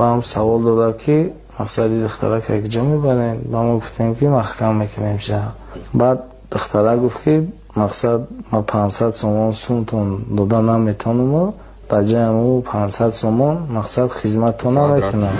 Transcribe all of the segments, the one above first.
با هم سوال دادن که مقصدی دختره که کجا میبرین؟ با ما گفتیم که محکم میکنیم شهر. بعد دختره گفت که مقصد ما 500 سومون سونتون دادن نمیتونم، در جای امو 500 سومون مقصد خدمتتون نمیتونم.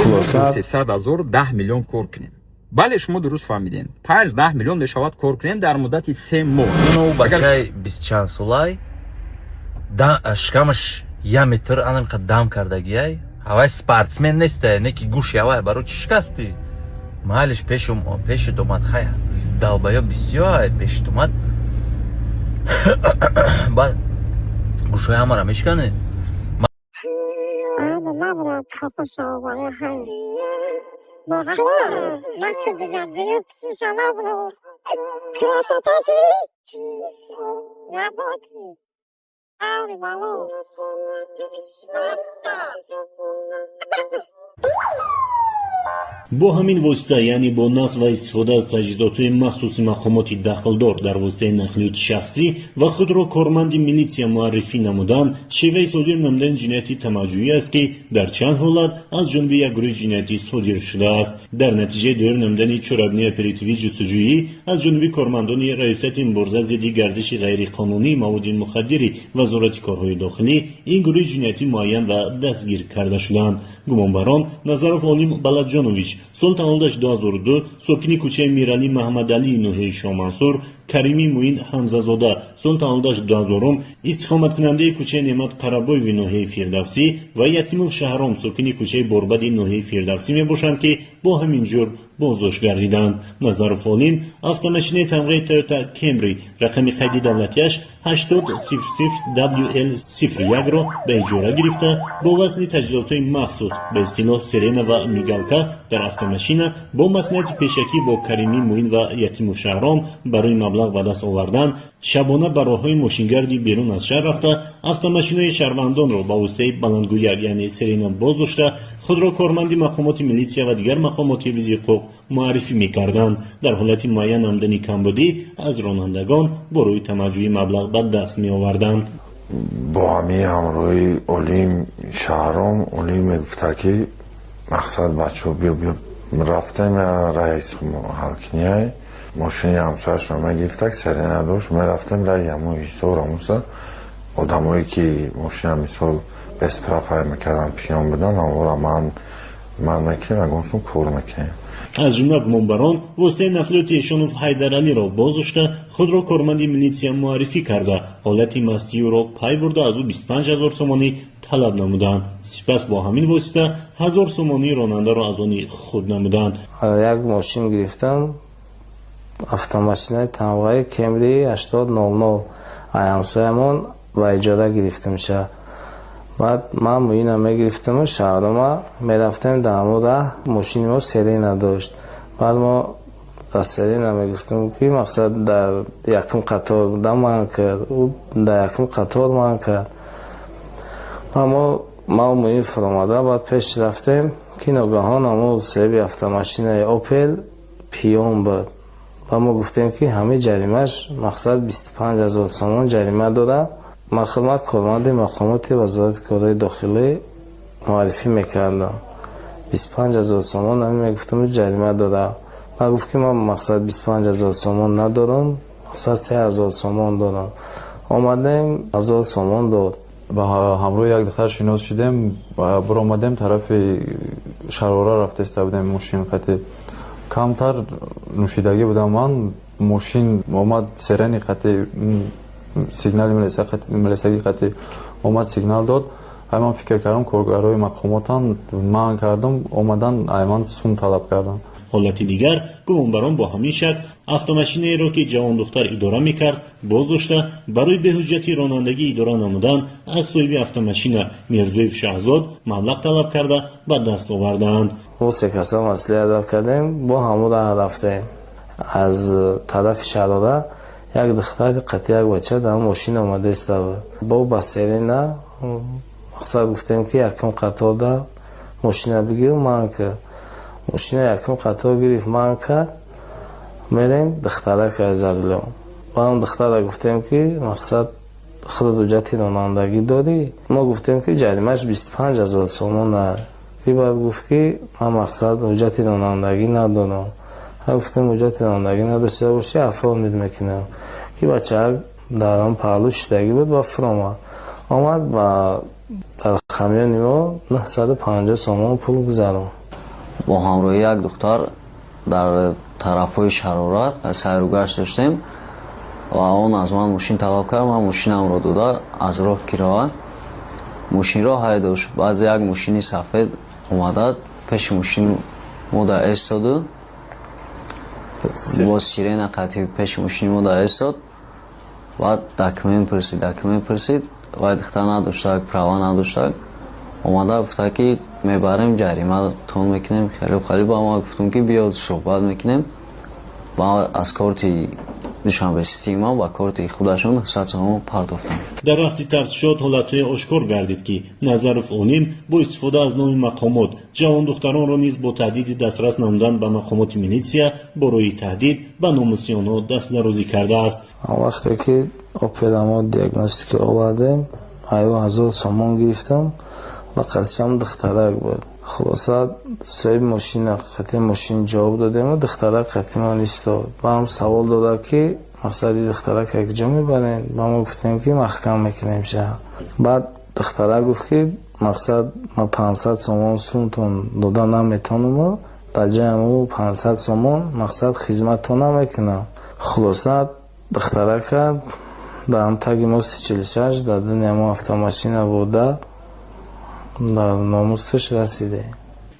خلاصه 300,000 10 میلیون کار کنیم. بله شما درست فهمیدین. 5-10 میلیون میشود کار کنیم در مدت 3 ماه. اونو بچه 20 چند سالای شکمش 1 متر انم قدم کردگیه. هوای سپورتسمن نیسته، نه که گوش یوای برای چی شکستی؟ محلش پیش دومد خیلی دلبایا بسیار پیش دومد. بعد گوشای همه را میشکنه. نبودم کافش آواره هست مخلص نکه دیگر دیگه پسیش نبودم کراستا چی؟ نبودی آوری مالو با همین واسطه یعنی با نصب و استفاده از تجهیزات مخصوص مقامات دخلدار در واسطه نقلیات شخصی و خودرو کارمند میلیسیا معرفی نمودن شیوه صادر نمودن جنایتی تماجویی است که در چند حالت از جانب یک گروه جنایتی صادر شده است. در نتیجه دور نمودن چرابنی اپراتیوی جستجویی از جانب کارمندان ریاست مبارزه ضد گردش غیر قانونی مواد مخدری وزارت کارهای داخلی این گروه جنایتی معین و دستگیر کرده شدند. گمانبران نظرف علیم بلدجانویچ سال تولدش 2002 ساکن کوچه میرعلی محمد علی نوحی شاه منصور، کریمی موین حمزه‌زاده سال تولدش 2000 استقامت کننده کوچه نعمت قرابوی نوحی فردوسی و یتیموف شهرام ساکن کوچه بربد نوحی فردوسی می باشند که با همین جور بازداشت گردیدند. نظرف علیم автомашین تمغه تویوتا کمری رقم قیدی دولتیش 8000WL01 را به اجاره گرفته با وزن تجهیزات مخصوص به اصطلاح سیرنا و میگالکا در автомашین با مسند پیشکی با کریمی موین و یتیم شهرام برای مبلغ به دست آوردن شبانه به راههای ماشینگردی بیرون از شهر رفته автомашین‌های شهروندان را با واسطه بلندگویی یعنی سیرنا بازداشته خود را کارمند مقامات میلیسیا و دیگر مقامات ویژه حقوق معرفی می‌کردند. در حالت معین آمدنی کمبودی از رانندگان برای تمجوی مبلغ به دست می‌آوردند. با همی همراهی علیم شهرام علیم گفته که مقصد بچه بیا رفتیم رئیس حلقینیه ماشینی همسایش رو ما گرفته که سری نداشت ما رفتیم رای همون ایسا راموسا آدم هایی که ماشین هم مثال بس پرافای میکردن پیان بدن آورا من میکنیم اگرسون کور میکنیم. از جمله گمانبران واسطه نقلیات ایشانوف حیدرعلی را بازداشته خود را کارمند میلیسیا معرفی کرده حالت مستی او را پی برده از او 25,000 سومانی طلب نمودند. سپس با همین واسطه 1000 سومانی راننده را از آن خود نمودند. یک ماشین گرفتم автомашина تمغه کمری 8000 همسایمون و اجاره گرفتم شه. بعد من موینم میگرفتم شهرما میرفتم در مورد ماشین ما سری نداشت. بعد ما از سری نمیگفتم که مقصد در یکم قطار بودم من کرد او در یکم قطار من کرد ما موین فرامده بعد پیش رفتیم که ناگهان همون سیبی автомашина اوپل پیون بود و ما گفتیم که همه جریمش مقصد 25,000 سومون جریمه داده. من خدمت کارمند مقامات وزارت کارهای داخلی معرفی میکردم 25,000 سومون همین میگفتم جریمه داده. من گفت که من مقصد 25,000 سومون ندارم مقصد 3,000 سومون دارم. آمدیم 1,000 سومون داد. با همراه یک دختر شناس شدیم و برآمدیم طرف شراره رفته استه بودیم ماشین خطی کمتر نوشیدگی بودم من ماشین اومد سرنی خطی سیگنال ملسگی خطی اومد سیگنال داد من فکر کردم کارگرای مقاماتان من کردم اومدن ایمان سوم طلب کردم. حالت دیگر گمانبران با همین شک автомашین را که جوان دختر اداره میکرد بازداشته برای به‌حجتی رانندگی اداره نمودن از صاحب автомашین میرزویف شهزاد مبلغ طلب کرده به دست آوردند. ما سه کس مسئله ادا کردیم با همون راه رفتیم از طرف شراره یک دختر قطعی یک بچه در ماشین آمده است با بسیاری نه مقصد گفتیم که یکم قطار در ماشین بگیرم من که ماشین یکم قطار گرفت من که میریم دختره که زدلیم با هم دختره گفتیم که مقصد خود حجتی رانندگی داری ما گفتیم که جریمش 25,000 سومون که بعد گفت که من مقصد حجت رانندگی ندارم. گفتم حجت رانندگی نداشته باشی عفو میکنم که بچه درم پهلو شدگی بود و فرامد آمد و در خمیان ما 950 سومون پول گذارم. با همراهی یک دختر در طرفای شرارت سیر و گشت داشتیم و اون از من ماشین طلب کرد. من ماشینم رو داده از راه کرایه ماشین را حیدر شد. بعد یک ماشینی سفید اومده پیش ماشین ما در ایستاد با سیرین قطعی پیش ماشین ما در ایستاد. بعد دکمنت پرسید و دختر نداشته پروا نداشته اومده گفته که میبریم جریمه تون میکنیم. خیلی با ما گفتم که بیاد صحبت میکنیم با از کارت دوشنبه سیستما و کارت خودشون 100 سوم پرداختم. در رفتی تفتیشات حالتهای آشکار گردید که نظرف اونیم با استفاده از نام مقامات جوان دختران را نیز با تهدید دسترس نمودن به مقامات میلیسیا برای تهدید به ناموس آنها دست درازی کرده است. وقتی که اپیدما دیاگنوستیک آوردیم 1000 سومون گرفتم و قدشم دخترک بود. خلاصه صاحب ماشین قطعی ماشین جواب دادیم و دخترک قطعی ما نیست. با هم سوال داده که مقصدی دخترک یک جا میبرین. با ما گفتیم که محکم میکنیم شهر. بعد دخترک گفت که مقصد ما 500 سومون سونتون داده نمیتونم در جای ما 500 سومون مقصد خدمتتون نمیکنم. خلاصه دخترک در هم تاگی ماست 46 داده نیمو автомашина بوده در ناموسش رسیده.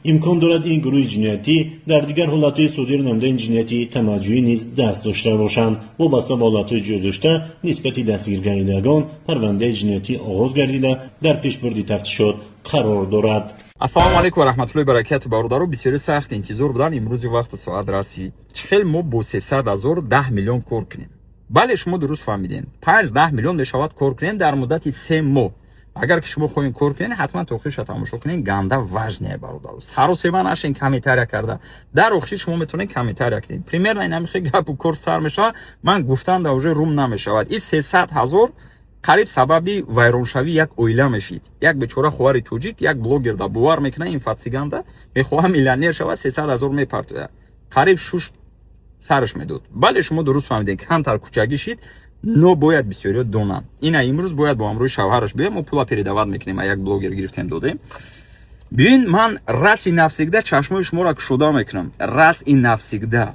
امکان دارد این گروه جنایتی در دیگر حالتهای صادر نموده جنایتی تمجوی نیز دست داشته باشند. وابسته به حالتهای جور داشته نسبت دستگیر گردیدگان پرونده جنایتی آغاز گردیده در پیشبرد تفتیشات قرار دارد. السلام علیکم و رحمت الله و برکاته. برادران بسیار سخت انتظار بودن امروز وقت ساعت رسید. چخیل ما با 300,000 10 میلیون کار کنیم. بله شما درست فهمیدین. 5-10 میلیون میشود کار کنیم در مدت 3 ماه. اگر که شما خواهید کار کنین حتما تا آخرش تماشا کنین. گنده وزنه برادر. سر و سیما نشین کمی تر کرده. در آخرش شما میتونین کمی تر کنین. پریمیر نه نمیخه گپ و کار سر میشه. من گفتن در روم نمیشود. این 300,000 قریب سببی ویرانشوی یک اویله میشید. یک بیچاره خوار توجیک یک بلاگر دا باور میکنه این فاتسیگنده میخواه میلیونر شود 300,000 میپرته. قریب 6 سرش میدود. بله شما درست فهمیدین. کمتر کوچگی شید. نو باید بسیاری دونن. این امروز باید با امروز شوهرش بیام و پولا پیردواد میکنیم. یک بلاگر گرفتیم دادیم. ببین من راس این نفسیگده چشمای شما را کشوده میکنم. راس این نفسیگده.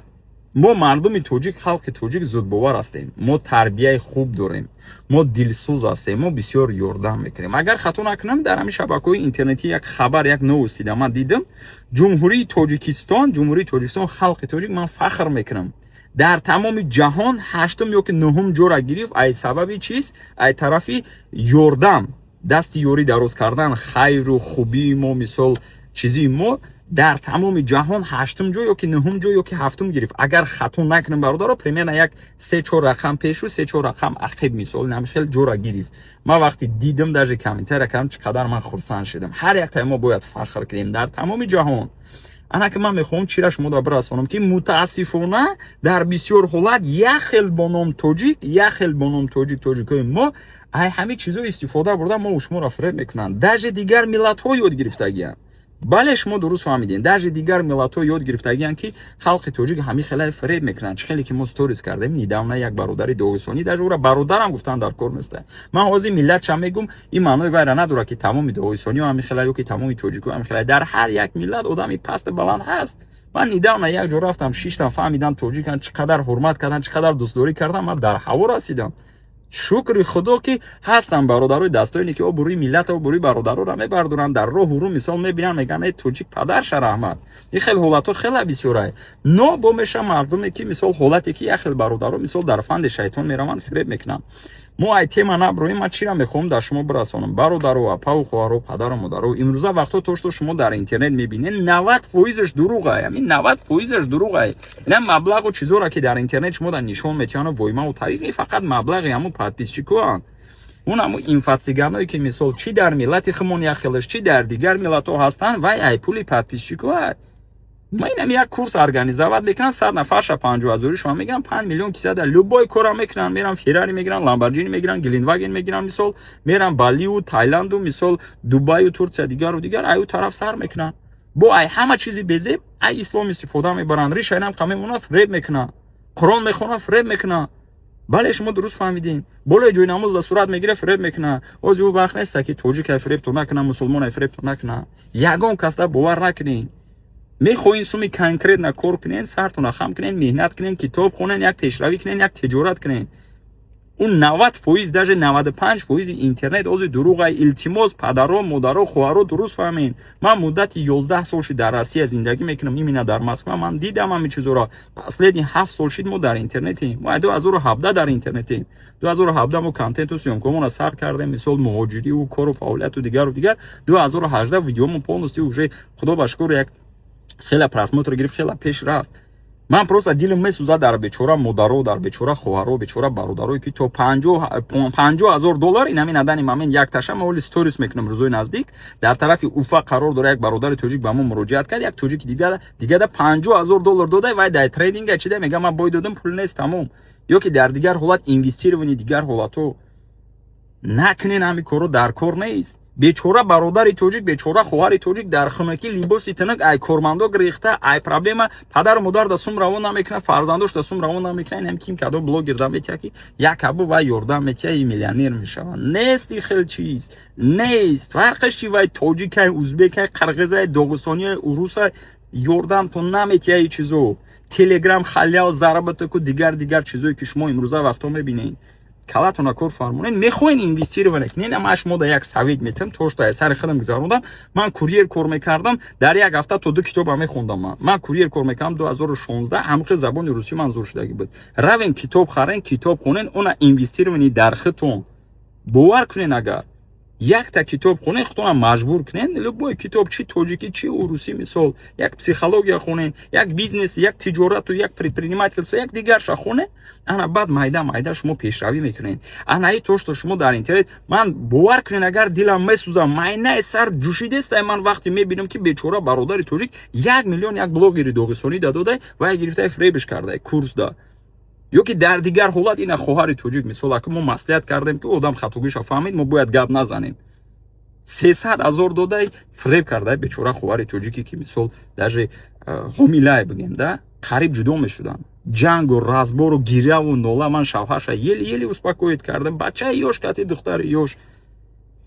ما مردم توجیک خلق توجیک زود باور هستیم. ما تربیت خوب داریم. ما دلسوز هستیم. ما بسیار یاردم میکنیم. اگر خطا نکنم در همین شبکه‌های اینترنتی یک خبر یک نوست دیدم. من دیدم جمهوری تاجیکستان خلق توجیک من فخر میکنم. در تمام جهان 8م یا که 9م جا را گرفت. ای سببی چیست؟ ای طرفی یاردم دست یوری دراز کردن خیر و خوبی ما مثال چیزی ما در تمام جهان 8م جا یا که 9م جا یا که 7م گرفت. اگر خطا نکنم برادر پریمیر یک 3-4 رقم پیش رو 3-4 رقم عقب مثال نمیشه جا را گرفت. ما وقتی دیدم در کامنتر کردم چقدر من خرسند شدم. هر یک تایم ما باید فخر کنیم در تمام جهان. انا که من میخوام چی را شما را برسانم که متاسفانه در بسیار حالت یک خیل بانام توجیکای ما ای همه چیزا استفاده بردن ما و شما را فریب میکنن. در دیگر ملت ها یاد گرفتگیان. بله شما درست فهمیدین. در دیگر ملت ها یاد گرفتگیان که خلق توجیک همه خیلی فریب میکنن. خیلی که ما استوریز کردیم نیدامنا یک برادر داغستانی در اون برادرم گفتن در کار نیست. من حاضر ملت چم میگم این معنی ویرا نداره که تمام داغستانی همه خیلی یا که تمام توجیک همه خیلی. در هر یک ملت آدمی پست بلند هست. من نیدامنا یک جور رفتم 6 تا فهمیدم توجیکان چقدر حرمت کردن چقدر دوستداری کردن. من در هوا رسیدم. شکر خدا که هستن برادرای دستایینی که بروی ملت و بروی برادرها را میبردارن در راه رو مثال میبینن میگن ای توجیک پدرش رحمت. این خیلی حالت خیلی بسیاره. نو با میشه مردمی که مثال حالتی که یک برادرها مثال در فند شیطان میروند فریب میکنن. ما ای تیم نبرویم. من چی را میخوام در شما برسانم برادرها و پاو خواهرها پدر و مادرها امروزا وقتا تو شما در اینترنت میبینین 90% دروغه. همین 90% دروغه. نه مبلغ و چیزا را که در اینترنت شما در نشون میتیان و وایما و طریقی فقط مبلغی همون پادپیسچی کن. اون همون اینفاتسیگانایی که مثال چی در ملت خمون یا خلش چی در دیگر ملت ها هستن وای ای پولی پادپیسچی کن. ما اینم یک کورس ارگانیزovat میکنن 100 نفرش 50,000 شما میگن 5 میلیون کیسه در لوبای کورا میکنن میرن فراری میگیرن لامبورگینی میگیرن گلینواگن میگیرن مثال میرن بالی و تایلند و مثال دبی و ترکیه دیگر و دیگر ایو طرف سر میکنن. бо ай ҳама чизи безеб ай ислом истифода мебаранд. Ришайнам камемона фреб мекуна, Қурон мехона, фреб мекуна. бале шумо дуруст фаҳмидин. болои ҷойи намоз да сурат мегира, фреб мекуна. ози ӯ вақт неста ки тоҷик ай фребтон накуна, мусулмон ай фребтон накуна. ягон касда бовар накунин. мехоҳин суми конкретна кор кунен, сартона хам кунен, меҳнат кунен, китоб хонен, як пешравӣ кунен, як тиҷорат кунен. اون 90% даже 95% اینترنت اوز دروغ ای التماس پدرها مادرها خواهرها درست فهمین. من مدت 11 سال شد در روسیه زندگی میکنم، میبینم در مسکو من دیدم همین چیزا را. последние 7 سال شد ما در اینترنتیم. ما 2017 در اینترنتیم. 2017 ما کانتنت و سیونکمون را سر کردیم، مثل مهاجری و کار و فعالیت و دیگر. 2018 ویدیومون полностью уже خدا بشکر یک خیلی просмотр گرفت، خیلی پیش رفت. من просто دلم میسوزد در بیچاره مادرها، در بیچاره خواهرها، بیچاره برادرایی که تو 50,000 دلار این همین ندانی من یک تاشم اول استوریس میکنم روزای نزدیک در طرف اوفا قرار داره یک برادر توجیک به ما مراجعت کرد، یک توجیک دیگه ده 50,000 دلار داده و در تریدینگ چیده میگم من باید دادم پول نیست تمام. یا که در دیگر حالت اینوستیرونی دیگر حالتو نکنین، همین کارو در کار نیست. بیچاره برادری توجیک، بیچاره خواهری توجیک در خونکی لیباسی تنک ای کارمندا گریخته، ای پرابلم پدر و مادر دستم روان نمیکنه، فرزندش دستم روان نمیکنه، هم کیم کدو بلاگر دام میتیه کی یک ابو و یاردم میتیه میلیونر میشه. نیست خیلی چیز نیست. فرقش چی وای توجیک، ازبک، قرقیز، داغستانی، روس یاردم تو نمیتیه چیزو. تلگرام خلیال ضربت کو دیگر چیزایی که شما امروزه وقتا میبینین. کلاتونا کار فرمونین میخواین اینوستیر کنین. اما شما در یک سوید میتم توش تا سر خودم گذروندم. من کوریر کار میکردم، در یک هفته تا 2 کتاب میخوندم. من کوریر کار میکردم 2016 همخ زبان روسی منظور شدگی بود. روین کتاب خرین، کتاب خونین، اون اینوستیر کنین در خودتون. باور کنین اگر یک تا کتاب خونین خودتون مجبور کنین لبای کتاب چی توجیکی چی روسی مثال یک پسیخولوژیا خونین، یک بیزنس، یک تجارت و یک предпринимательство یک دیگر شا خونین. انا بعد مایده شما پیشروی میکنین. انا ای توش شما در اینترنت من باور کنین اگر دلم میسوزه ماینه سر جوشیده است. من وقتی میبینم که بیچاره برادر توجیک 1 میلیون یک بلاگری داغستانی داده و گرفته فریبش کرده کورس دا. یا که در دیگر حالت این خواهر توجیک مثلا که ما مصلحت کردیم که آدم خطاگیش فهمید ما باید گپ نزنیم. 300,000 داده فریب کرده بیچاره خواهر توجیکی که مثلا در حامله بگیم ده قریب جدا میشدن. جنگ و رزبار و گیره و ناله من شوهرش یلی اسپاکویت کردم. بچه یوش کتی دختر یوش.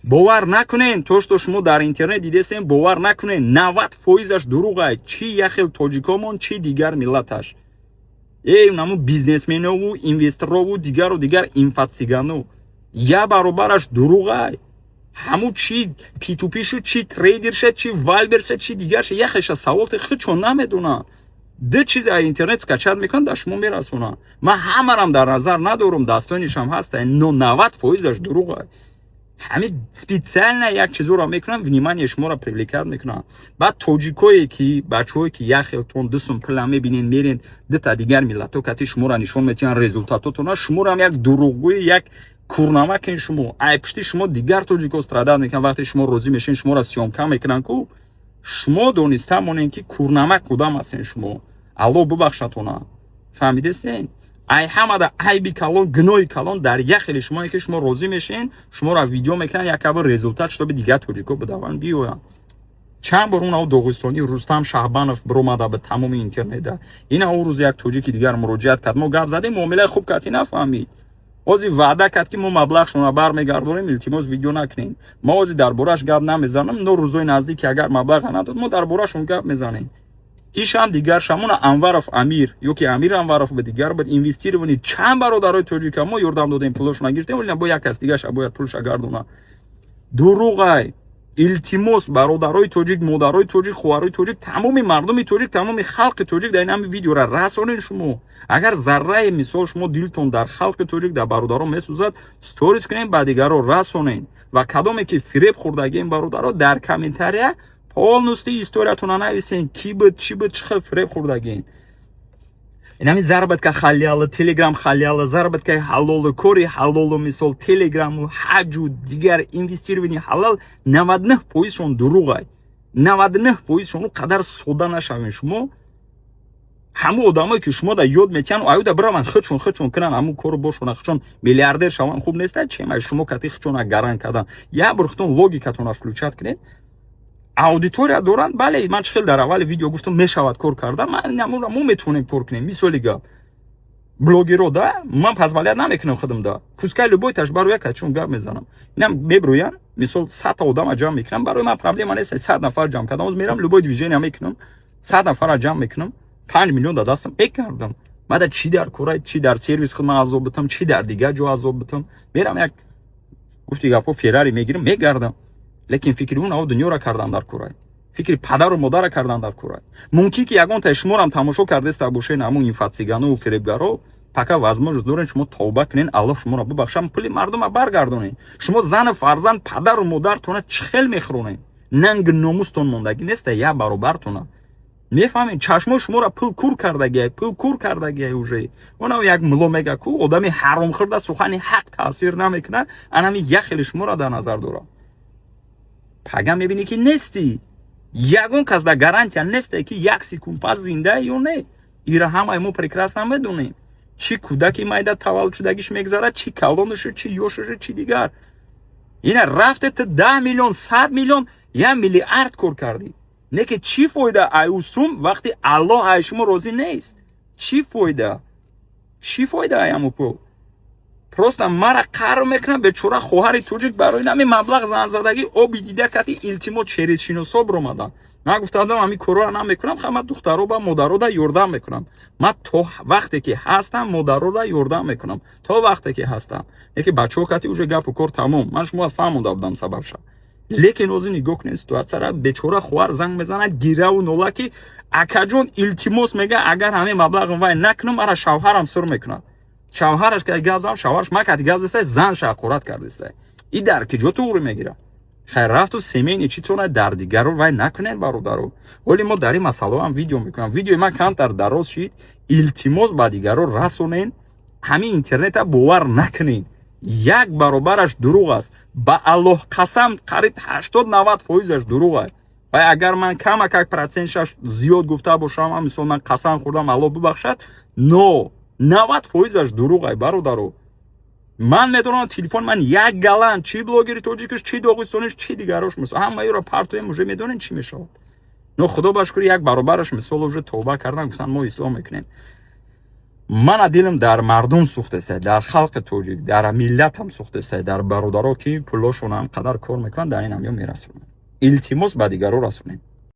باور نکنین توش شما در اینترنت دیدین، باور نکنین 90%ش دروغه. چی یخیل تاجیکامون چی دیگر ملتش. اونمو بیزنسمن‌ها و اینوسترها و دیگر اینفاتسیگانو یا برابرش دروغه. همو چی پی تو پیشو چی تریدر شد چی والبر شد چی دیگر شد یخش سوالت خود چون نمیدونه. ده چیز اینترنت کچاد میکن در شما میرسونه. من همرم در نظر ندارم داستانیش هم هست. 90%ش دروغه. همین سپیشال یک چیزو را میکنن ونیمانی شما را پریولیکات میکنن. بعد توجیکایی که بچه‌ای که یخیلتون دستم پلان میبینین میرین ده تا دیگر ملت‌ها کتی شما را نشون میتین رزولتاتتون شما را هم یک دروغگوی یک کورنامه کن شما ای پشتی شما دیگر توجیک استرادت میکنن. وقتی شما روزی میشین شما را سیامکا میکنن کو شما دونستمونین که کورنامه کدام هستین شما. الله ببخشتونه. فهمیدین؟ ای همه دا عیبی کلان گناهی کلان در یخیل شما که شما راضی میشین شما را ویدیو میکنن یک کبر رزولتات شده به دیگه توجیکو بدون بیوین. چند بار اون او داغستانی رستم شهبانوف برومده به تمام اینترنت ده. این او روز یک توجیکی دیگر مراجعت کرد. ما گپ زدیم معامله خوب کردی نفهمید. اوزی وعده کرد که ما مبلغ شما برمیگردونیم التماس ویدیو نکنین. ما اوزی دربارش گپ نمیزنم. نو روزای نزدیک اگر مبلغ نداد ما دربارش اون گپ میزنیم. ایش هم دیگر شمون انوروف امیر یا که امیر انوروف به دیگر باید اینوستیر ونی چند برادرای توجیک ما یاردم دادیم پولش نگرفتیم ولی با یک کس دیگه باید پولش گردونه. دروغه. التماس برادرای توجیک، مادرای توجیک، خواهرای توجیک، تمام مردم توجیک، تمام خلق توجیک در این همین ویدیو را رسانین شما. اگر ذره مثال شما دلتون در خلق توجیک در برادرها میسوزد استوریز کنین بعد دیگر رو رسانین و کدومی که فریب خوردگی این برادرها در کامنتاریا полностью историятуна нависен ки буд чӣ буд чӣ хел фиреб хӯрдагин. инами заработка халяла телеграм халяла заработка ҳалолу кори ҳалолу мисол телеграму ҳаҷу дигар инвестирование ҳалал 99% шон дуруғай. 99% шон қадар сода нашавен шумо. ҳамун одамое ки шумо да ёд метиҳан аюда бираван худшон кунан ҳамун кору бошона худшон миллиардер шаван хуб неста чемай шумо кати худшона гаран кардан. як бор худтон логикатона включат кунед. аудитория доранд. Бале ман хел дар аввали видео гуфтам мешавад кор карда. Ман намура мо метонем кор кунем. Мисоли гап блогеро да ман позволят намекунам худамда. Пускай любой таш барои качун гап мезанам. Инам меброян мисол 100 та одам ҷамъ мекунам. Барои ман проблема нест 100 нафар ҷамъ кардам. Оз мерам любой движение мекунам. 100 нафар ҷамъ мекунам. 5 миллион да дастам мекардам. Баъда чӣ дар корай, чӣ дар сервис хидмат азоб битам, чӣ дар дигар ҷо азоб битам. Мерам як гуфти гапо Феррари мегирам, мегардам. Лекин фикри унаҳо дунёро кардам дар корай. Фикри падару модарро кардам дар корай. Мумкин ки ягон та шуморам тамошо кардеста бошен ҳамун инфатсигану фиребгаро. Пока возможность дорен шумо тавба кунен, Аллоҳ шуморо бубахшам, пули мардума баргардонен. Шумо зан фарзанд падару модартона чӣ хел мехӯронен? Нанг номустон мондагӣ неста я баробартона. мефаҳмед чашмо шуморо пул кур кардагиай уже. Онав як муло мега ку одами ҳаромхӯрда сухани ҳақ таъсир намекунад, анами яхели шуморо дар назар дорад. Пага мебинӣ ки нести. Ягон кас да гарантия несте ки як секунд пас зинда ё не. Ира ҳамаи мо прекрасно медонем. Чӣ кӯдаки майда таваллуд шудагиш мегзарад, чӣ калонишу, чӣ ёшушу, чӣ дигар. Ина рафте ту 10 миллион, 100 миллион, 1 миллиард кор кардӣ. Не ки чӣ фоида айусум вақти Аллоҳ ай шумо розӣ нест. Чӣ фоида? Чӣ фоида аяму пул? Просто мара қарр мекунад бечора хоҳари тоҷик барои нами маблағ занзадагӣ оби дида кати илтимот шеризшиносо биромадан. Ман гуфтам ҳамин корро намекунам, хама духтаро ба модаро да ёрдам мекунам. Ман то вақте ки ҳастам модаро да ёрдам мекунам. То вақте ки ҳастам. Яки бачаҳо кати уже гапу кор тамом. Ман шумо фаҳмода будам сабабша. Лекин озӣ нигоҳ кунед ситуатсияро. Бечора хоҳар занг мезанад гираву нола ки акаҷон илтимос мега агар ҳамин маблағ вай накунам ара шавҳарам сур мекунад. Шавҳараш ки гап зам шавҳараш ма кати гап застай занш ҳақорат кардестай. И дар ки ҷо туғри мегира. Хайр рафту семейни чӣ тона дар дигаро вай накунед бародаро. Оли мо дар ин масъалаҳо ҳам видео мекунам. Видеои ман камтар дароз шид. Илтимос ба дигаро расонен. Ҳамин интернета бовар накунед. Як баробараш дурӯғ аст. Ба Аллоҳ қасам қариб 80-90% дурӯғ аст. Вай агар ман камакак процентшаш зиёд гуфта бошам, мисол ман қасам хӯрдам Аллоҳ бубахшад, но 90% дурӯғ аст бародаро. Ман медонам телефон ман як галан чӣ блогери тоҷикиш, чӣ доғистониш, чӣ дигарош мисол ҳамаиро партоем уже медонен чӣ мешавад. Но худо ба шукр як баробараш мисол уже тавба кардан гуфтан мо ислом мекунем. Мана дилам дар мардум сӯхтаста, дар халқи тоҷик, дар миллатам сӯхтаста, дар бародаро ки пулошонам қадар кор мекунанд дар ин ҳам ё мерасонанд. Илтимос ба дигаро расонем.